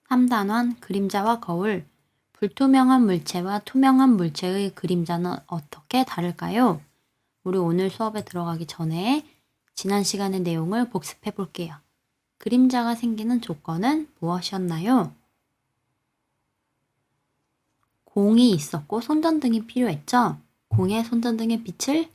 3단원 그림자와 거울. 불투명한 물체와 투명한 물체의 그림자는 어떻게 다를까요? 우리 오늘 수업에 들어가기 전에 지난 시간의 내용을 복습해 볼게요. 그림자가 생기는 조건은 무엇이었나요? 공이 있었고 손전등이 필요했죠? 공에 손전등의 빛을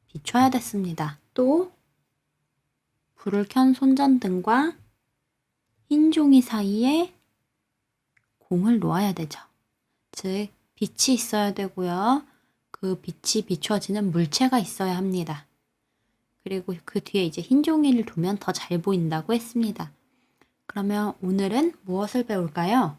비춰야 됐습니다. 또 불을 켠 손전등과 흰 종이 사이에 공을 놓아야 되죠. 즉, 빛이 있어야 되고요. 그 빛이 비춰지는 물체가 있어야 합니다. 그리고 그 뒤에 이제 흰 종이를 두면 더 잘 보인다고 했습니다. 그러면 오늘은 무엇을 배울까요?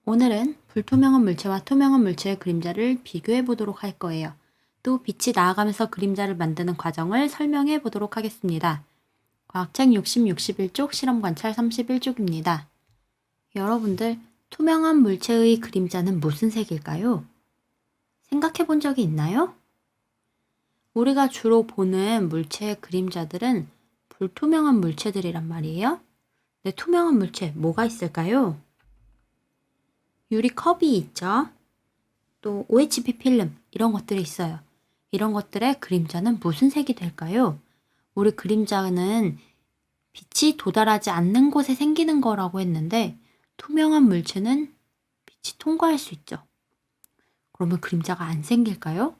오늘은 불투명한 물체와 투명한 물체의 그림자를 비교해 보도록 할 거예요. 또 빛이 나아가면서 그림자를 만드는 과정을 설명해 보도록 하겠습니다. 과학책 60, 61쪽, 실험 관찰 31쪽입니다. 여러분들, 투명한 물체의 그림자는 무슨 색일까요? 생각해 본 적이 있나요? 우리가 주로 보는 물체의 그림자들은 불투명한 물체들이란 말이에요. 네, 투명한 물체 뭐가 있을까요? 유리컵이 있죠. 또 OHP 필름 이런 것들이 있어요. 이런 것들의 그림자는 무슨 색이 될까요? 우리 그림자는 빛이 도달하지 않는 곳에 생기는 거라고 했는데 투명한 물체는 빛이 통과할 수 있죠. 그러면 그림자가 안 생길까요?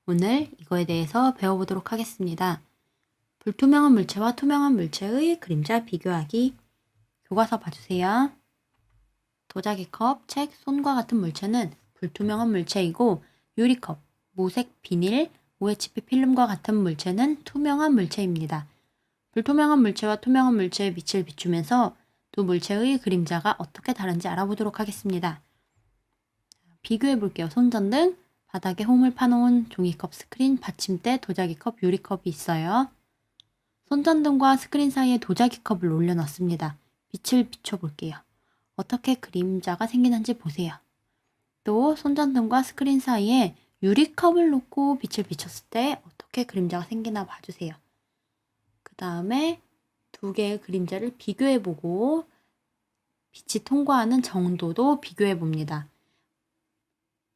오늘 이거에 대해서 배워보도록 하겠습니다. 불투명한 물체와 투명한 물체의 그림자 비교하기. 교과서 봐주세요. 도자기 컵, 책, 손과 같은 물체는 불투명한 물체이고 유리컵, 무색 비닐, OHP 필름과 같은 물체는 투명한 물체입니다. 불투명한 물체와 투명한 물체의 빛을 비추면서 두 물체의 그림자가 어떻게 다른지 알아보도록 하겠습니다. 비교해 볼게요. 손전등, 바닥에 홈을 파놓은 종이컵, 스크린, 받침대, 도자기컵, 유리컵이 있어요. 손전등과 스크린 사이에 도자기컵을 올려놨습니다. 빛을 비춰볼게요. 어떻게 그림자가 생기는지 보세요. 또 손전등과 스크린 사이에 유리컵을 놓고 빛을 비췄을 때 어떻게 그림자가 생기나 봐주세요. 그 다음에 두 개의 그림자를 비교해보고 빛이 통과하는 정도도 비교해봅니다.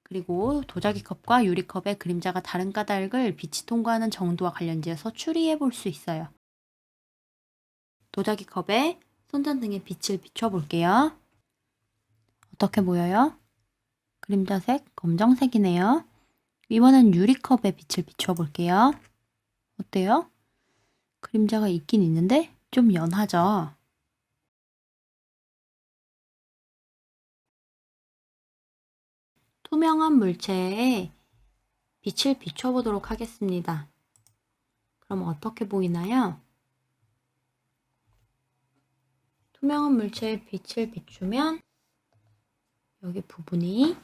그리고 도자기컵과 유리컵의 그림자가 다른 까닭을 빛이 통과하는 정도와 관련지어서 추리해볼 수 있어요. 도자기컵에 손전등의 빛을 비춰볼게요. 어떻게 보여요? 그림자색 검정색이네요. 이번엔 유리컵에 빛을 비춰볼게요. 어때요? 그림자가 있긴 있는데 좀 연하죠? 투명한 물체에 빛을 비춰보도록 하겠습니다. 그럼 어떻게 보이나요? 투명한 물체에 빛을 비추면 여기 부분이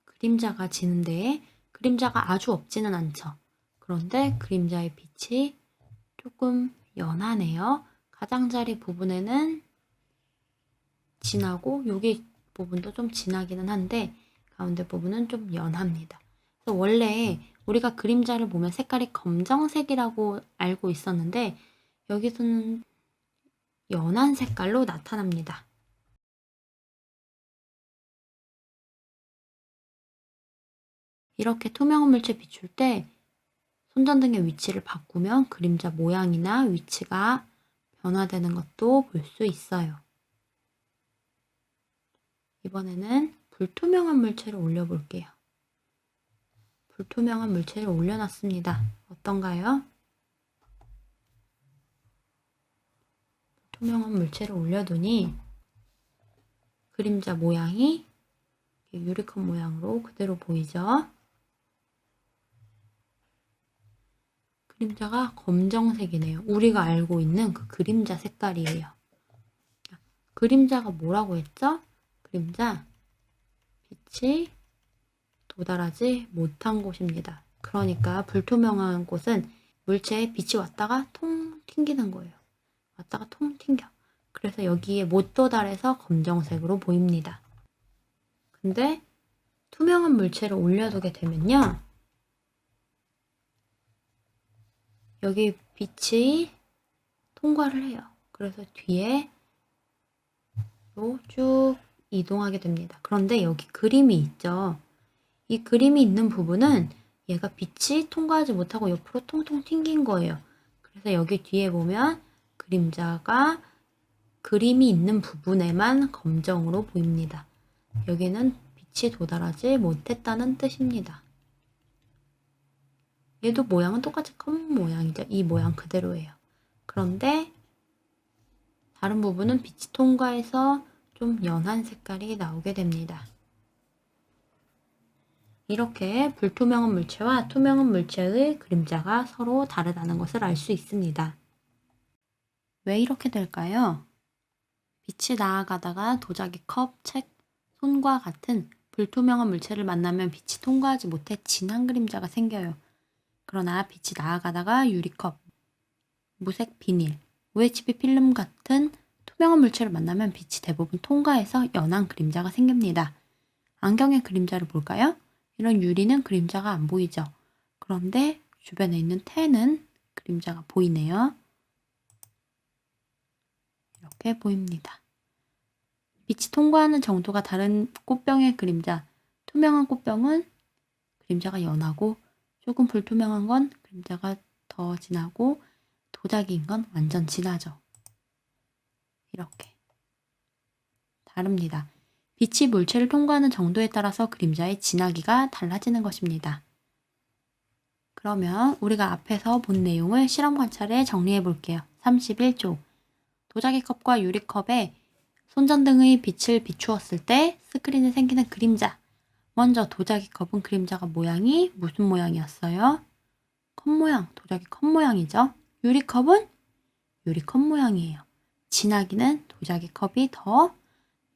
그림자가 지는데 그림자가 아주 없지는 않죠. 그런데 그림자의 빛이 조금 연하네요. 가장자리 부분에는 진하고 여기 부분도 좀 진하기는 한데 가운데 부분은 좀 연합니다. 그래서 원래 우리가 그림자를 보면 색깔이 검정색이라고 알고 있었는데 여기서는 연한 색깔로 나타납니다. 이렇게 투명한 물체 비출 때 손전등의 위치를 바꾸면 그림자 모양이나 위치가 변화되는 것도 볼 수 있어요. 이번에는 불투명한 물체를 올려볼게요. 불투명한 물체를 올려놨습니다. 어떤가요? 투명한 물체를 올려두니 그림자 모양이 유리컵 모양으로 그대로 보이죠? 그림자가 검정색이네요. 우리가 알고 있는 그 그림자 색깔이에요. 그림자가 뭐라고 했죠? 그림자, 빛이 도달하지 못한 곳입니다. 그러니까 불투명한 곳은 물체에 빛이 왔다가 통 튕기는 거예요. 왔다가 통 튕겨. 그래서 여기에 못 도달해서 검정색으로 보입니다. 근데 투명한 물체를 올려두게 되면요. 여기 빛이 통과를 해요. 그래서 뒤에 쭉 이동하게 됩니다. 그런데 여기 그림이 있죠. 이 그림이 있는 부분은 얘가 빛이 통과하지 못하고 옆으로 통통 튕긴 거예요. 그래서 여기 뒤에 보면 그림자가 그림이 있는 부분에만 검정으로 보입니다. 여기는 빛이 도달하지 못했다는 뜻입니다. 얘도 모양은 똑같이 검은 모양이죠. 이 모양 그대로예요. 그런데 다른 부분은 빛이 통과해서 좀 연한 색깔이 나오게 됩니다. 이렇게 불투명한 물체와 투명한 물체의 그림자가 서로 다르다는 것을 알 수 있습니다. 왜 이렇게 될까요? 빛이 나아가다가 도자기, 컵, 책, 손과 같은 불투명한 물체를 만나면 빛이 통과하지 못해 진한 그림자가 생겨요. 그러나 빛이 나아가다가 유리컵, 무색 비닐, UHB 필름 같은 투명한 물체를 만나면 빛이 대부분 통과해서 연한 그림자가 생깁니다. 안경의 그림자를 볼까요? 이런 유리는 그림자가 안 보이죠. 그런데 주변에 있는 테는 그림자가 보이네요. 이렇게 보입니다. 빛이 통과하는 정도가 다른 꽃병의 그림자, 투명한 꽃병은 그림자가 연하고 조금 불투명한 건 그림자가 더 진하고 도자기인 건 완전 진하죠. 이렇게 다릅니다. 빛이 물체를 통과하는 정도에 따라서 그림자의 진하기가 달라지는 것입니다. 그러면 우리가 앞에서 본 내용을 실험 관찰에 정리해 볼게요. 31조. 도자기 컵과 유리컵에 손전등의 빛을 비추었을 때 스크린에 생기는 그림자. 먼저 도자기 컵은 그림자가 모양이 무슨 모양이었어요? 컵 모양, 도자기 컵 모양이죠. 유리컵은 유리컵 모양이에요. 진하기는 도자기 컵이 더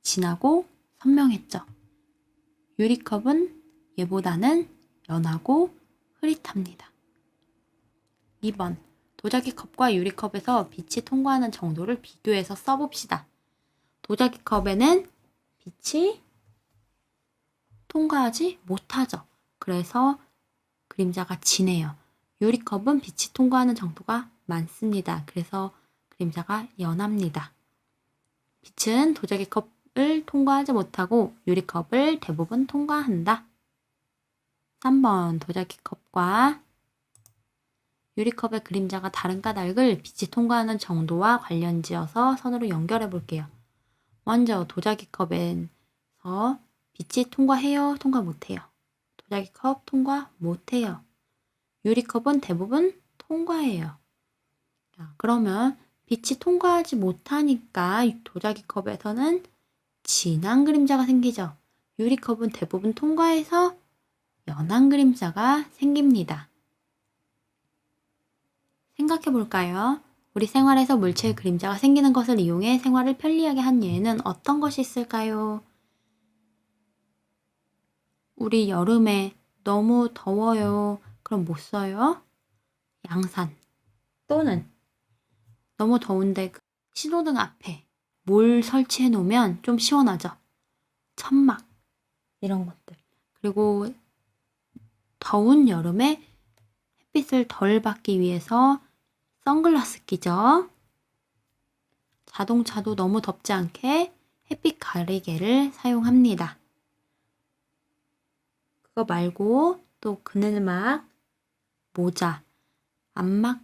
진하고 선명했죠. 유리컵은 얘보다는 연하고 흐릿합니다. 2번. 도자기 컵과 유리컵에서 빛이 통과하는 정도를 비교해서 써봅시다. 도자기 컵에는 빛이 통과하지 못하죠. 그래서 그림자가 진해요. 유리컵은 빛이 통과하는 정도가 많습니다. 그래서 그림자가 연합니다. 빛은 도자기 컵을 통과하지 못하고 유리컵을 대부분 통과한다. 3번. 도자기 컵과 유리컵의 그림자가 다른 까닭을 빛이 통과하는 정도와 관련지어서 선으로 연결해 볼게요. 먼저 도자기 컵에서 빛이 통과해요? 통과 못해요? 도자기 컵 통과 못해요. 유리컵은 대부분 통과해요. 자, 그러면 빛이 통과하지 못하니까 도자기 컵에서는 진한 그림자가 생기죠. 유리컵은 대부분 통과해서 연한 그림자가 생깁니다. 생각해 볼까요? 우리 생활에서 물체의 그림자가 생기는 것을 이용해 생활을 편리하게 한 예에는 어떤 것이 있을까요? 우리 여름에 너무 더워요. 그럼 뭐 써요? 양산. 또는 너무 더운데 신호등 앞에 뭘 설치해 놓으면 좀 시원하죠? 천막. 이런 것들. 그리고 더운 여름에 햇빛을 덜 받기 위해서 선글라스 끼죠. 자동차도 너무 덥지 않게 햇빛 가리개를 사용합니다. 그거 말고 또 그늘막, 모자, 암막,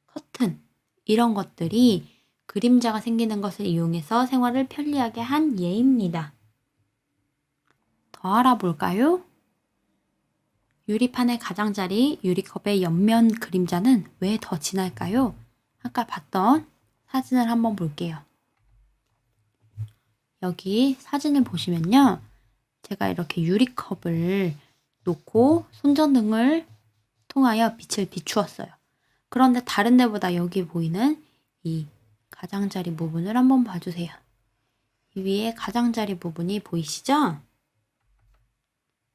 커튼 이런 것들이 그림자가 생기는 것을 이용해서 생활을 편리하게 한 예입니다. 더 알아볼까요? 유리판의 가장자리, 유리컵의 옆면 그림자는 왜 더 진할까요? 아까 봤던 사진을 한번 볼게요. 여기 사진을 보시면요. 제가 이렇게 유리컵을 놓고 손전등을 통하여 빛을 비추었어요. 그런데 다른 데보다 여기 보이는 이 가장자리 부분을 한번 봐주세요. 이 위에 가장자리 부분이 보이시죠?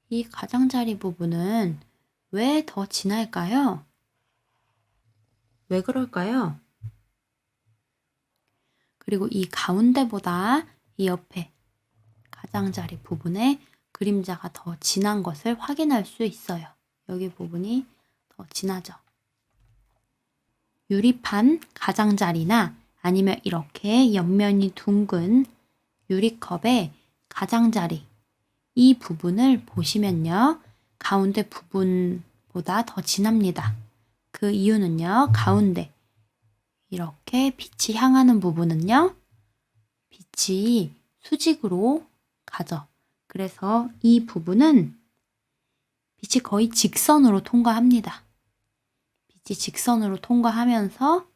이 가장자리 부분은 왜 더 진할까요? 왜 그럴까요? 그리고 이 가운데보다 이 옆에 가장자리 부분에 그림자가 더 진한 것을 확인할 수 있어요. 여기 부분이 더 진하죠. 유리판 가장자리나 아니면 이렇게 옆면이 둥근 유리컵의 가장자리 이 부분을 보시면요. 가운데 부분보다 더 진합니다. 그 이유는요. 가운데 이렇게 빛이 향하는 부분은요. 빛이 수직으로 가죠. 그래서 이 부분은 빛이 거의 직선으로 통과합니다. 빛이 직선으로 통과하면서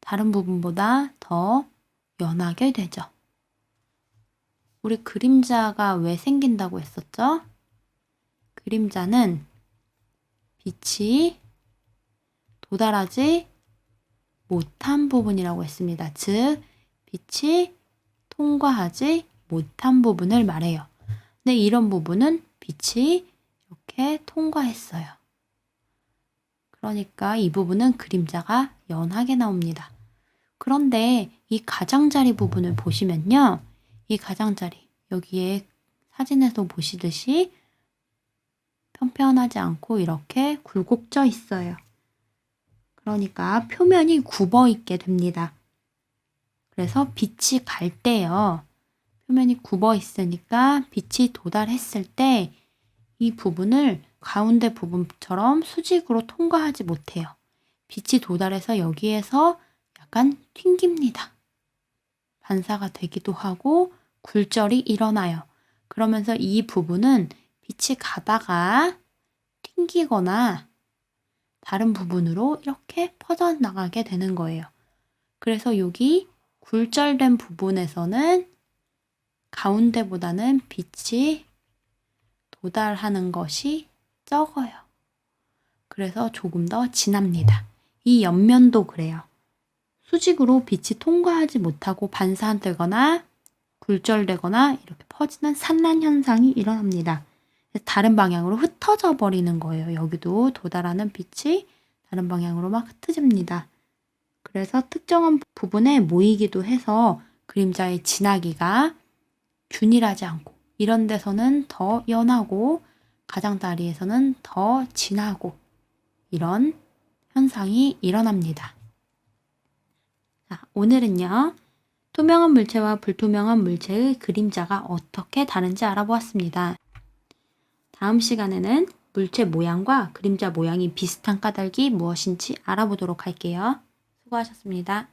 다른 부분보다 더 연하게 되죠. 우리 그림자가 왜 생긴다고 했었죠? 그림자는 빛이 도달하지 못한 부분이라고 했습니다. 즉, 빛이 통과하지 못한 부분을 말해요. 근데 이런 부분은 빛이 이렇게 통과했어요. 그러니까 이 부분은 그림자가 연하게 나옵니다. 그런데 이 가장자리 부분을 보시면요. 이 가장자리, 여기에 사진에서 보시듯이 평평하지 않고 이렇게 굴곡져 있어요. 그러니까 표면이 굽어 있게 됩니다. 그래서 빛이 갈 때요. 표면이 굽어 있으니까 빛이 도달했을 때 이 부분을 가운데 부분처럼 수직으로 통과하지 못해요. 빛이 도달해서 여기에서 약간 튕깁니다. 반사가 되기도 하고 굴절이 일어나요. 그러면서 이 부분은 빛이 가다가 튕기거나 다른 부분으로 이렇게 퍼져나가게 되는 거예요. 그래서 여기 굴절된 부분에서는 가운데보다는 빛이 도달하는 것이 적어요. 그래서 조금 더 진합니다. 이 옆면도 그래요. 수직으로 빛이 통과하지 못하고 반사되거나 굴절되거나 이렇게 퍼지는 산란 현상이 일어납니다. 다른 방향으로 흩어져 버리는 거예요. 여기도 도달하는 빛이 다른 방향으로 막 흩어집니다. 그래서 특정한 부분에 모이기도 해서 그림자의 진하기가 균일하지 않고 이런 데서는 더 연하고 가장자리에서는 더 진하고 이런 현상이 일어납니다. 자, 오늘은요. 투명한 물체와 불투명한 물체의 그림자가 어떻게 다른지 알아보았습니다. 다음 시간에는 물체 모양과 그림자 모양이 비슷한 까닭이 무엇인지 알아보도록 할게요. 수고하셨습니다.